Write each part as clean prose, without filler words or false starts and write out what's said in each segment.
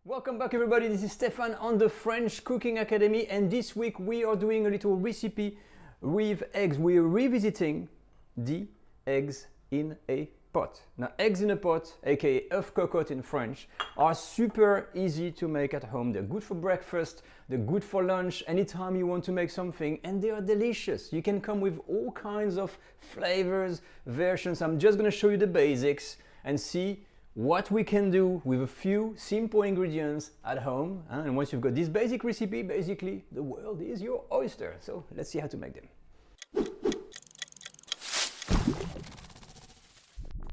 Welcome back everybody, this is Stefan on the French Cooking Academy, and this week we are doing a little recipe with eggs. We're revisiting the eggs in a pot. Now eggs in a pot, aka oeuf cocotte in French, are super easy to make at home. They're good for breakfast, they're good for lunch, anytime you want to make something, and they are delicious. You can come with all kinds of flavors, versions. I'm just gonna show you the basics and see what we can do with a few simple ingredients at home. And once you've got this basic recipe, basically the world is your oyster. So let's see how to make them.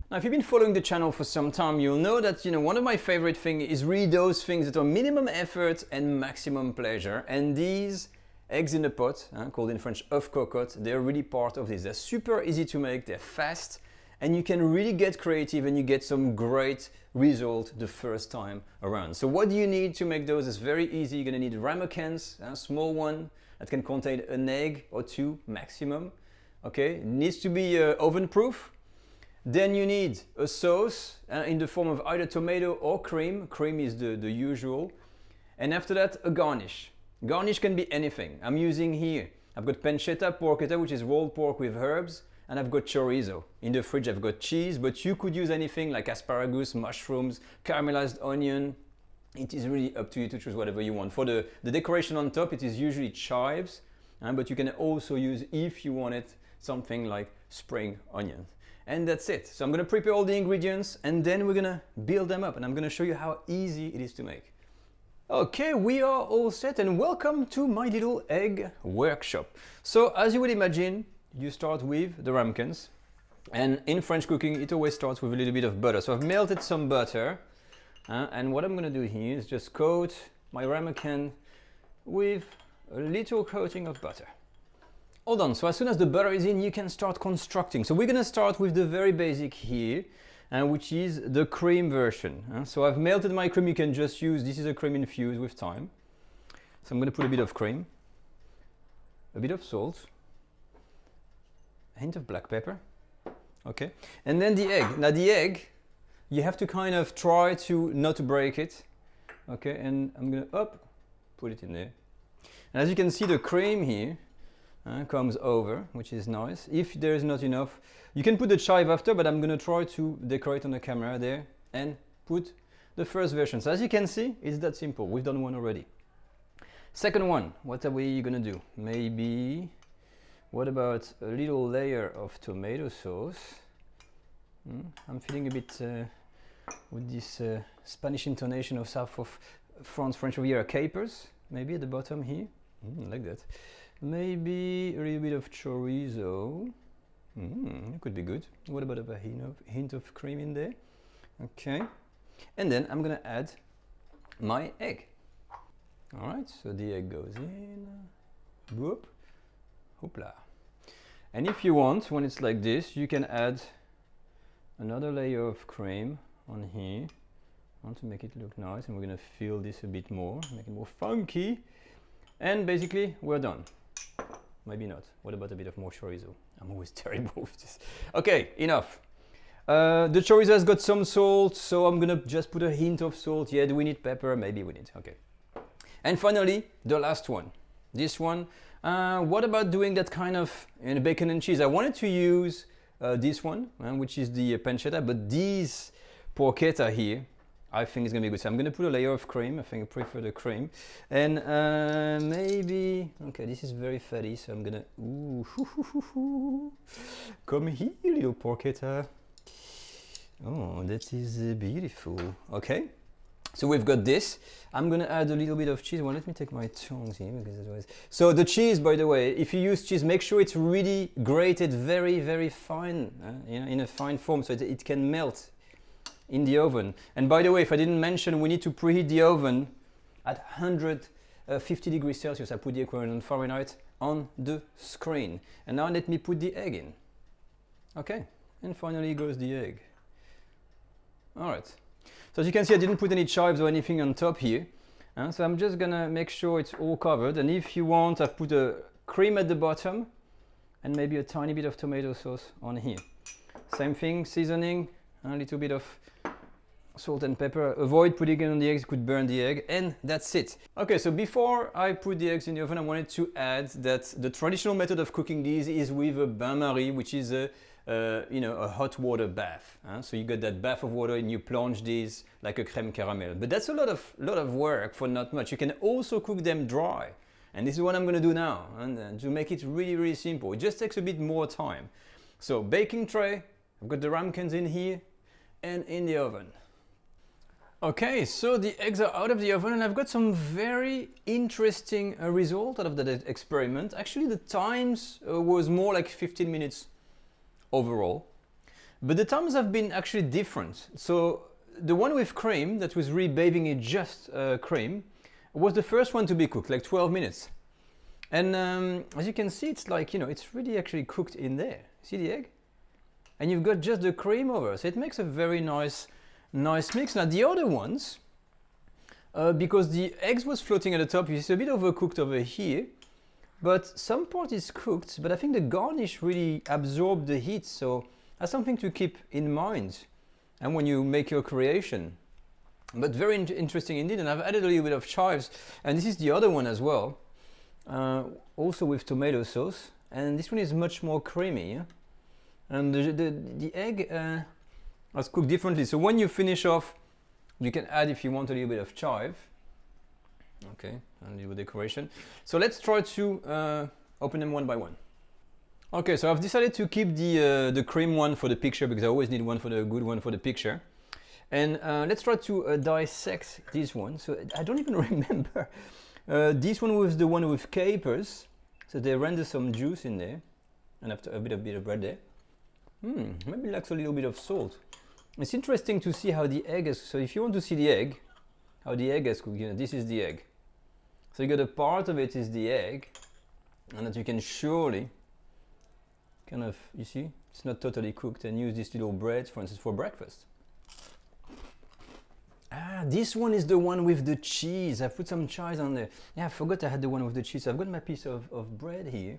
Now, if you've been following the channel for some time, you'll know that one of my favorite things is really those things that are minimum effort and maximum pleasure. And these eggs in a pot, called in French oeuf cocotte, they're really part of this. They're super easy to make, they're fast, and you can really get creative and you get some great result the first time around. So what do you need to make those? It's very easy. You're gonna need ramequins, a small one that can contain an egg or two maximum. Okay, it needs to be oven proof. Then you need a sauce in the form of either tomato or cream. Cream is the usual. And after that, a garnish. Garnish can be anything. I'm using here, I've got porchetta, which is rolled pork with herbs. And I've got chorizo. In the fridge I've got cheese, but you could use anything like asparagus, mushrooms, caramelized onion. It is really up to you to choose whatever you want. For the decoration on top, it is usually chives, but you can also use, if you want it, something like spring onions. And that's it. So I'm gonna prepare all the ingredients and then we're gonna build them up, and I'm gonna show you how easy it is to make. Okay, we are all set, and welcome to my little egg workshop. So as you would imagine, you start with the ramequins, and in French cooking it always starts with a little bit of butter. So I've melted some butter, and what I'm going to do here is just coat my ramequin with a little coating of butter. All done. So as soon as the butter is in, you can start constructing. So we're going to start with the very basic here, which is the cream version. So I've melted my cream. You can just use, this is a cream infused with thyme. So I'm going to put a bit of cream, a bit of salt, hint of black pepper, okay, and then the egg. Now the egg, you have to kind of try to not break it, okay, and I'm gonna put it in there. And as you can see, the cream here comes over, which is nice. If there is not enough, you can put the chive after, but I'm gonna try to decorate on the camera there and put the first version. So as you can see, it's that simple. We've done one already. Second one, what are we gonna do? Maybe, what about a little layer of tomato sauce? I'm feeling a bit with this Spanish intonation of south of France, French Riviera, capers, maybe at the bottom here. Like that. Maybe a little bit of chorizo. It could be good. What about a hint of cream in there? Okay. And then I'm gonna add my egg. All right, so the egg goes in. Whoop. Hoopla. And if you want, when it's like this, you can add another layer of cream on here. I want to make it look nice, and we're gonna fill this a bit more, make it more funky. And basically, we're done. Maybe not. What about a bit of more chorizo? I'm always terrible with this. Okay, enough. The chorizo has got some salt, so I'm gonna just put a hint of salt. Yeah, do we need pepper? Maybe we need, okay. And finally, the last one. This one. What about doing that kind of bacon and cheese? I wanted to use this one, which is the pancetta, but these porchetta here, I think is gonna be good. So I'm gonna put a layer of cream. I think I prefer the cream. And maybe, okay, this is very fatty, so I'm gonna, come here, little porchetta. Oh, that is beautiful. Okay. So we've got this. I'm gonna add a little bit of cheese. Well, let me take my tongs here because otherwise. So the cheese, by the way, if you use cheese, make sure it's really grated very, very fine, in a fine form, so it can melt in the oven. And by the way, if I didn't mention, we need to preheat the oven at 150 degrees Celsius. I put the equivalent Fahrenheit on the screen. And now let me put the egg in. Okay, and finally goes the egg. All right. So as you can see, I didn't put any chives or anything on top here. So I'm just gonna make sure it's all covered. And if you want, I've put a cream at the bottom and maybe a tiny bit of tomato sauce on here. Same thing, seasoning, a little bit of salt and pepper. Avoid putting it on the eggs, it could burn the egg, and that's it. Okay, so before I put the eggs in the oven, I wanted to add that the traditional method of cooking these is with a bain-marie, which is a a hot water bath. So you got that bath of water and you plunge these like a creme caramel. But that's a lot of work for not much. You can also cook them dry. And this is what I'm going to do now, and to make it really, really simple. It just takes a bit more time. So baking tray, I've got the ramequins in here and in the oven. Okay, so the eggs are out of the oven and I've got some very interesting result out of that experiment. Actually, the times was more like 15 minutes overall, but the times have been actually different. So the one with cream, that was really bathing in just cream, was the first one to be cooked, like 12 minutes. And as you can see, it's like, it's really actually cooked in there. See the egg? And you've got just the cream over, so it makes a very nice mix. Now the other ones, because the eggs was floating at the top, it's a bit overcooked over here, but some part is cooked, but I think the garnish really absorbed the heat, so that's something to keep in mind and when you make your creation. But very interesting indeed, and I've added a little bit of chives, and this is the other one as well, also with tomato sauce, and this one is much more creamy, yeah? And the egg was cooked differently, so when you finish off, you can add, if you want, a little bit of chive. Okay, and a little decoration. So let's try to open them one by one. Okay, so I've decided to keep the cream one for the picture, because I always need one for the good one for the picture. And let's try to dissect this one. So I don't even remember. This one was the one with capers, so they render some juice in there, and after a bit of bread there. Maybe lacks a little bit of salt. It's interesting to see how the egg is. So if you want to see the egg, how the egg is cooked, this is the egg. So you got a part of it is the egg, and that you can surely kind of, you see, it's not totally cooked, and use this little bread, for instance, for breakfast. This one is the one with the cheese. I put some cheese on there. Yeah, I forgot I had the one with the cheese. So I've got my piece of bread here.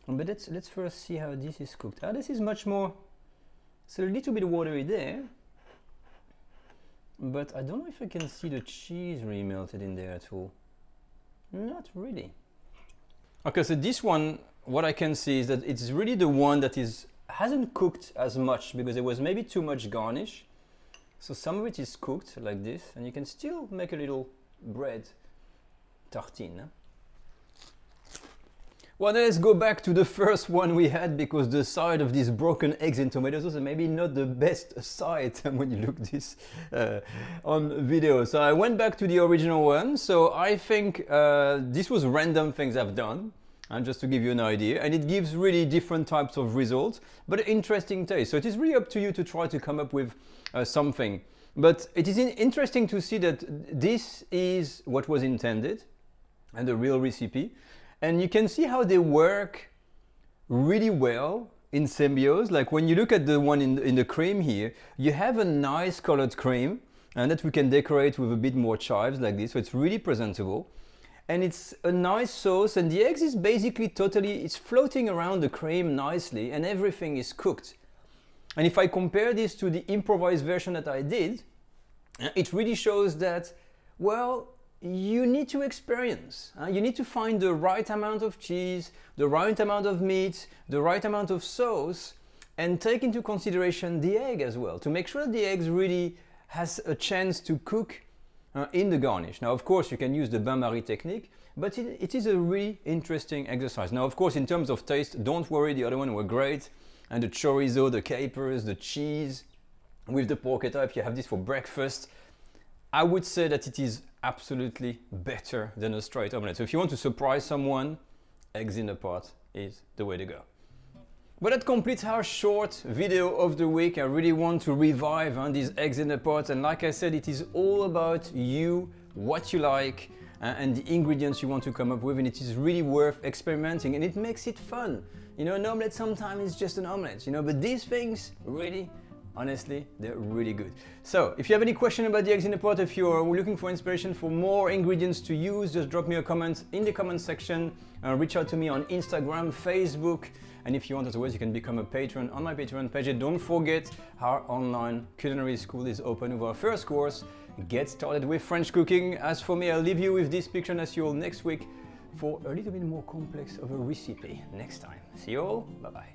But let's first see how this is cooked. This is much more, it's a little bit watery there. But I don't know if I can see the cheese really melted in there at all. Not really. Okay, so this one, what I can see is that it's really the one that hasn't cooked as much, because there was maybe too much garnish. So some of it is cooked like this, and you can still make a little bread tartine. Well, let's go back to the first one we had, because the side of these broken eggs and tomato sauce is maybe not the best side when you look this on video. So I went back to the original one. So I think this was random things I've done, and just to give you an idea, and it gives really different types of results, but interesting taste. So it is really up to you to try to come up with something. But it is interesting to see that this is what was intended and the real recipe. And you can see how they work really well in symbiose. Like when you look at the one in the cream here, you have a nice colored cream, and that we can decorate with a bit more chives like this. So it's really presentable. And it's a nice sauce, and the eggs is basically it's floating around the cream nicely, and everything is cooked. And if I compare this to the improvised version that I did, it really shows that, well, you need to experience. You need to find the right amount of cheese, the right amount of meat, the right amount of sauce, and take into consideration the egg as well, to make sure that the eggs really has a chance to cook in the garnish. Now, of course, you can use the bain-marie technique, but it is a really interesting exercise. Now, of course, in terms of taste, don't worry, the other one were great. And the chorizo, the capers, the cheese with the porchetta, if you have this for breakfast, I would say that it is absolutely better than a straight omelette. So if you want to surprise someone, eggs in a pot is the way to go. But that completes our short video of the week. I really want to revive these eggs in a pot, and like I said, it is all about you, what you like, and the ingredients you want to come up with, and it is really worth experimenting, and it makes it fun. An omelette sometimes is just an omelette, but these things really Honestly, they're really good. So, if you have any question about the eggs in a pot, if you're looking for inspiration for more ingredients to use, just drop me a comment in the comment section. Reach out to me on Instagram, Facebook, and if you want as always, you can become a patron on my Patreon page. And don't forget, our online culinary school is open with our first course. Get started with French cooking. As for me, I'll leave you with this picture and I'll see you all next week for a little bit more complex of a recipe next time. See you all, bye-bye.